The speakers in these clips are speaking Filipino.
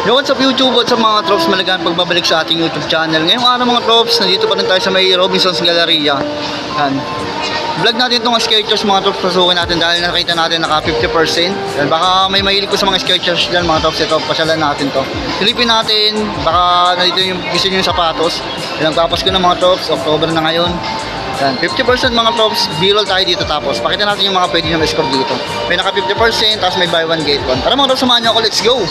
Yo, what's up YouTube? What's up mga trops? Malagaan pagbabalik sa ating YouTube channel. Ngayong araw mga trops, nandito pa rin tayo sa may Robinsons Galleria. Yan. Vlog natin itong sketchers mga trops. Pasukin natin dahil nakita natin naka 50%. Yan. Baka may mahilig ko sa mga sketchers dyan mga trops. Ito, pasyalan natin to. Silipin natin. Baka nandito yung gusto nyo yung sapatos. Yan, nagpapasko na mga trops. October na ngayon. Yan, 50% mga trops, B-roll tayo dito tapos pakita natin yung mga pwede nyo ma-score dito. May naka 50% tapos may buy one get one. Tara mga trops, samahan nyo ako, let's go!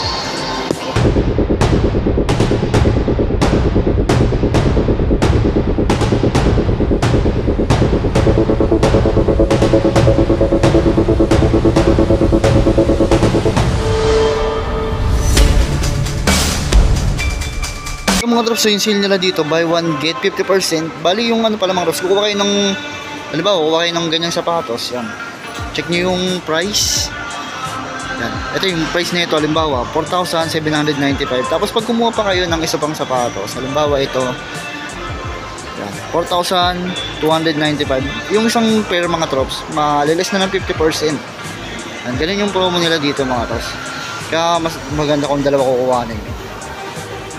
Mga drops, so yung sale nila dito, buy one get 50%. Bali yung ano pala mga drops, kukuha kayo ng halimbawa, kukuha kayo ng ganyang sapatos. Yan, check nyo yung price. Yan, ito yung price nito, halimbawa 4,795. Tapos pag kumuha pa kayo ng isa pang sapatos, halimbawa ito, yan, 4,295. Yung isang pair mga drops, malilis na ng 50%. Yan, ganun yung promo nila dito mga drops. Kaya mas maganda kung dalawa kukuhanin nyo.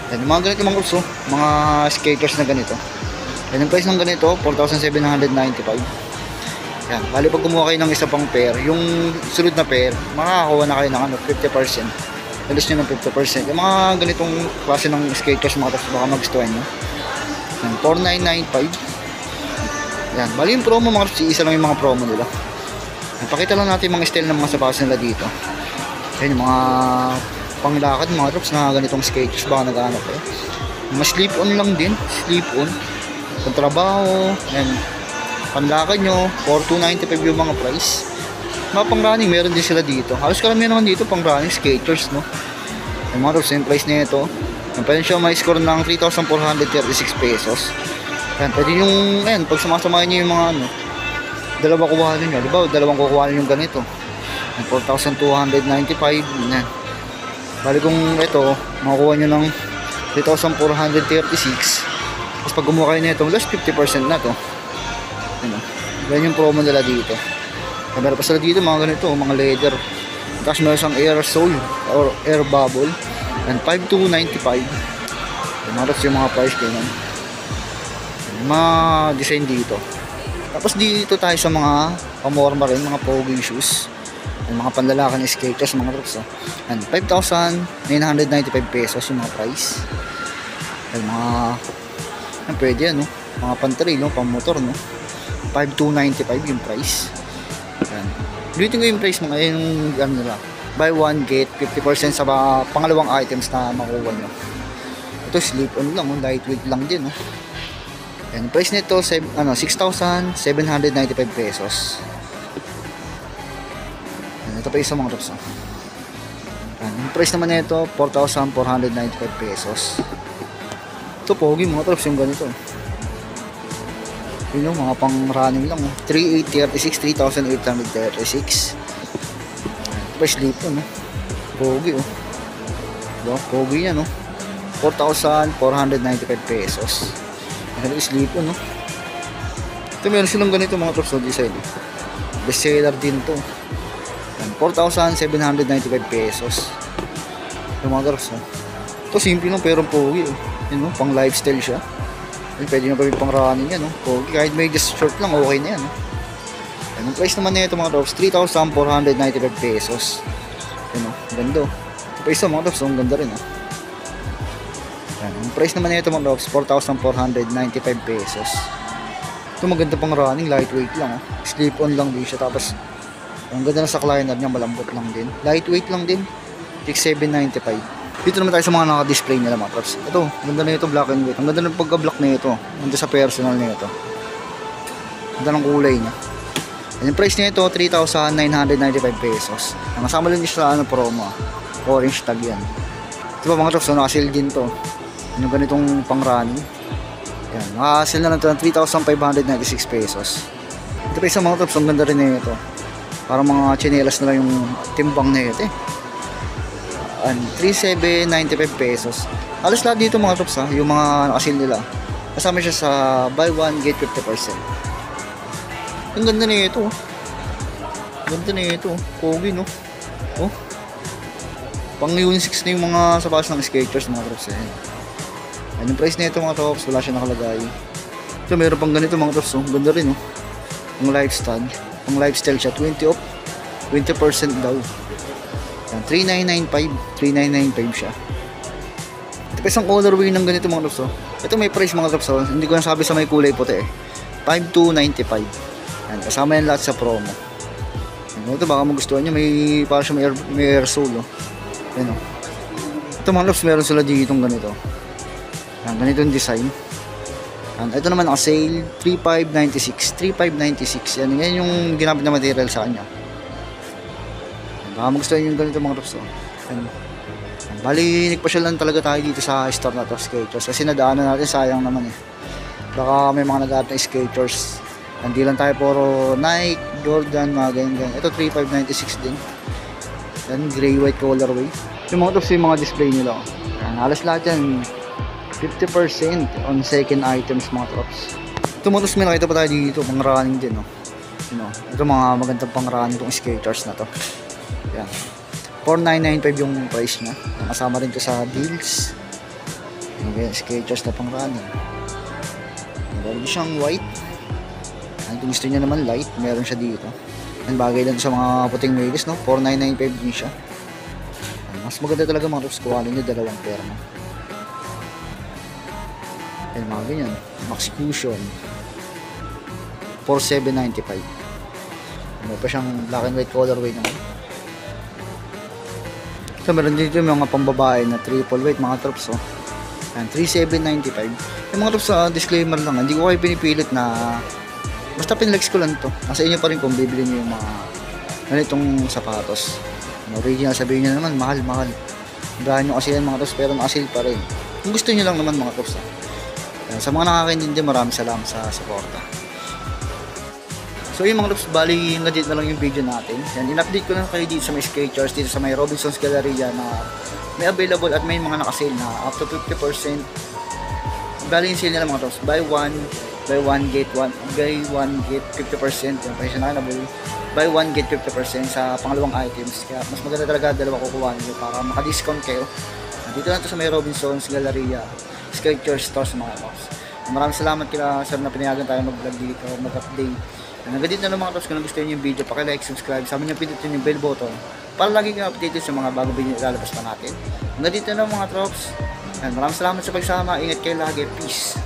Yan, mga ganito mga groups, mga skaters na ganito. Yan, yung price ng ganito, 4,795. Yan, bali pag kumuha kayo ng isa pang pair, yung sunod na pair, makakakuha na kayo ng 50%. Alis nyo ng 50%. Yung mga ganitong klase ng skaters mga groups, baka magustuhan nyo. Yan, 4,995. Yan, bali yung promo mga groups, isa lang yung mga promo nila. Yan, pakita lang natin mga style ng mga sapatos nila dito. Yan, yung mga panglakad mga drops na ganitong skaters, baka nag-aanap kayo. Mas slip on lang din, slip on pagtrabaho, and panlakad nyo 4,295 yung mga price. Mga pang running meron din sila dito, halos karamihan naman dito pang running skaters, no. Yung mga drops, yung price na ito, yung pwede siya may score ng 3,436 pesos. Yan, pwede yung, ayan, pag sumasamahin nyo yung mga ano, dalawa kukuhanin nyo, diba, dalawang kukuhanin yung ganito, 4,295. yan. Bali kung ito, makukuha nyo ng 3,436. Tapos pag gumawa kayo nito, last 50% na to. Yan yung promo nila dito. Meron pa sila dito mga ganito, mga leather. Tapos meron siyang air sole or air bubble. And 5,295. Maros yung mga price ko yan. Mga design dito. Tapos dito tayo sa mga pamorma rin, mga pogging shoes. Yung mga panlalakan ng skaters mga drops, and 5,995 pesos yung mga price. Yung mga pwede yan, no? Mga pantrail, no? Pang-motor, no? 5,295 yung price. Yan, ulitin ko yung price mga yung ano nila, buy one get 50% sa pangalawang items na makuha nyo. Ito slip on lang, lightweight lang din, no? Yan, price nito 6,795 pesos. Ito pa isa mga drops. Yung price naman nito 4,495 pesos. Ito pogi mga drops yung ganito. Yun yung mga pang running lang. 3,836, 3,836. Price dito, no? Pogi, oh. Diba? Pogi yan, no? 4,495 pesos. Ano yung sleep, no? Ito meron silang ganito mga drops na design. Best seller din to. 4,795 pesos. Yung mga drops, no? Ito simple lang pero pogi, oh. Yun, no? Pang lifestyle siya. Yun, pwede nyo pa rin pang running yan, no? Pogi, kahit may just short lang okay na yan, no? Yan, yung price naman nito mga drops 3,495 pesos. Yun, no? Ganda, oh. Ito pa isa mga drops, ang ganda rin, oh. Yan, yung price naman nito mga drops 4,495 pesos. Ito maganda pang running, lightweight lang, oh. Slip on lang din siya, tapos ang ganda na sa liner niya, malambot lang din. Lightweight lang din. 6,795. Dito naman tayo sa mga naka-display nila mga props. Ito, ganda na ito, black and white. Ang ganda ng pagka-black na ito. Ganda sa personal na ito. Ganda ng kulay niya. And yung price niya ito, 3,995 pesos. Masama lang niya sa promo. Orange tag yan. Ito pa mga props, naka-sale din to. Yung ganitong pang-running. Yan, naka-sale na lang ito ng 3,596 pesos. Ito pa isang mga props, ang ganda rin na ito. Parang mga chinelas na lang yung timbang na ito, 3,795 pesos. Halos lahat dito mga tops, yung mga nakasil nila. Kasama siya sa buy one get 50%. Ang ganda na ito. Ganda na ito. Pogi, no? Oh. Pang unisex na yung mga sapatos ng Skechers mga trops. Ayan yung price nito mga trops, wala siya nakalagay. So meron pang ganito mga trops, ganda rin Pang lifestyle siya, 20 off, 20% daw. Yan, 3995 siya. Ito pa isang colorway ng ganito mga trops. Ito may price mga trops, hindi ko nasabi sa may kulay puti 5295. Yan, kasama yan lahat sa promo. Yan, ito baka magustuhan nyo, para siya may air sole Yan Ito mga trops, meron sila dito ganito. Yan, ganito yung design. Yan, ito naman naka-sale 3596. Yan yung ginamit na material sa kanya. Yan, baka magustuhan yung ganito mga trops. Yan. Bali, nagpasyal lang talaga tayo dito sa store na to, Skechers. Kasi nadaanan natin, sayang naman Baka may mga nag-aap na Skechers. Hindi lang tayo puro Nike, Jordan, mga ganyan. Ito 3596 din. Yan, gray-white colorway. Yung mga trops, yung mga display nila. Yan, halos lahat yan 50% on second items mga trops. Ito mga trops, may nakita pa tayo dito, pang running din Ito mga magandang pang running itong Skechers na to. Yan, 4995 yung price niya. Kasama rin to sa deals. Yan, Skechers na pang running. Meron siyang white. Kung gusto niya naman light, meron siya dito. Yan, bagay lang sa mga puting melis 4995 din siya. Mas maganda talaga mga trops, kuhanin nyo dalawang pair Yan, mga ganyan. Max Fusion 4795. May pa siyang black and white colorway naman. So meron dito yung mga pambabae na triple weight mga trops Yan, 3795. Yung mga trops, disclaimer lang, hindi ko kayo pinipilit na basta pinlex ko lang to. Nasa inyo pa rin kung bibili niyo yung mga ganitong sapatos. Original, sabihin niyo naman mahal. Brand nyo kasi yan mga trops, pero naka-sale pa rin. Kung gusto niyo lang naman mga trops sa mga nakakaintindi, maraming salamat sa suporta. So yung mga trops, bali legit na lang yung video natin. Yan, in-update ko lang kayo dito sa may Skechers, dito sa may Robinsons Galleria na may available at may mga naka-sale na up to 50%. Bali yung sale nila mga trops, buy one get 50%. Yung price na buy one get 50% sa pangalawang items. Kaya mas maganda talaga dalawa kukuha nyo para maka-discount kayo. Dito lang to sa may Robinsons Galleria, Skechers stores mga trops. Maraming salamat kila sir na pinayagan tayo mag-vlog dito, mag-update. Hanggang dito na mga trops, kung gusto niyo yung video, paki-like, subscribe, sa amin yung pindutin yung bell button para lagi kang updated sa mga bagong video na lalabas pa natin. Hanggang dito na mga trops. Maraming salamat sa pagsama, ingat kayo lagi, peace.